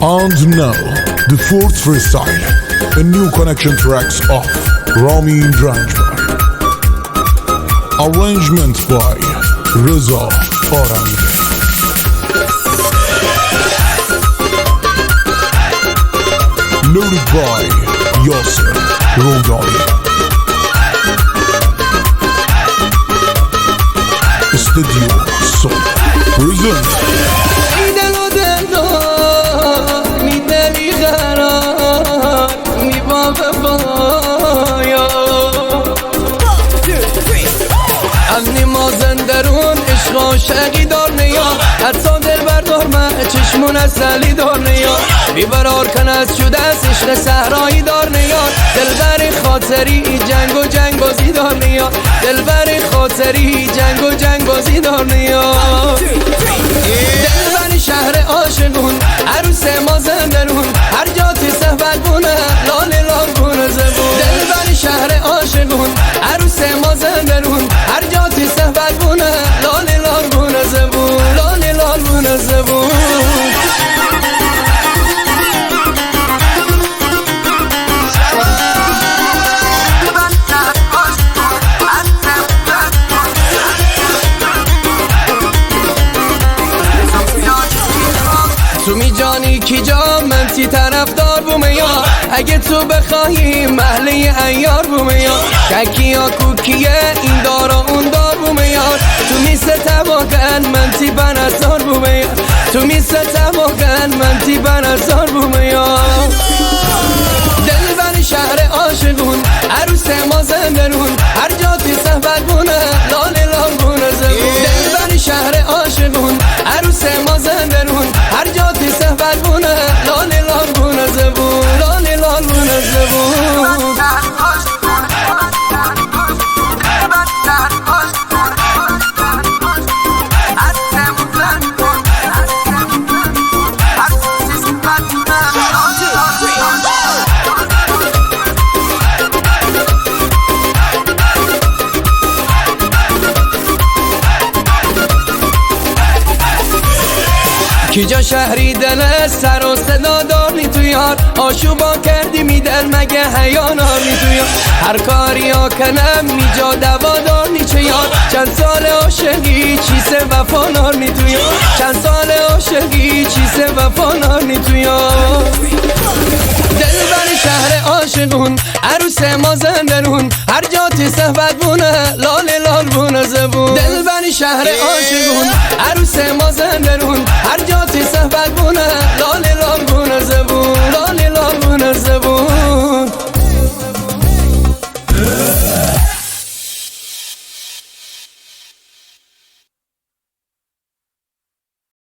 And now, the fourth freestyle, a new connection tracks of Ramin Ranjbar. Arrangement by Reza Aramide. Loaded by Yasser Rodai. Studio Soul present. امنی مازن درون عشق عاشقی دار نیا حتی دل بردار من چشمون از سلی دار نیا بیبرار کن از شده از عشق صحرایی دار نیا دلبر خاطری جنگ بازی دار نیا دلبر خاطری جنگ بازی دار نیا دلبر شهر عاشقون عروس مازن درون هر جا تی صحبت بونه لال لال بونه زبون دلبر شهر عاشقون عروس مازن درون هر جا تی صحبت بونه لال لال بونه زبون لال لال بونه زبون تو می جانی کی جا من تی طرفدار بومه یا اگه تو بخواهی محله ایار بومه یا ککی یا کوکیه این دارا اون دار بومه یا تو می ستواگن من تی بنزار بومه یا تو می ستواگن من تی بنزار بومه یا دلبر شهر عاشقون عروس مازن درون هر جا تی صحبت بونه لال لال بونه زبون دلبر شهر عاشقون عروس مازن درون هر جا تی صحبت بونه لال لال بونه زبون لال لال بونه زبون کی جا شهری دل سر و صدا داری تو یار آشوبا کردی می دل مگه حیاناری تو یار هر کاری ها کنم می جا دوا داری چه یار چند سال عاشقی چیز وفا ناری تو یار چند سال عاشقی چیز وفا ناری تو یار دلبر شهر عاشقون عروس مازن درون هر جا تی صحبت بونه لال لال بونه زبون دلبر شهر عاشقون عروس مازن درون هر جا تی صحبت بونه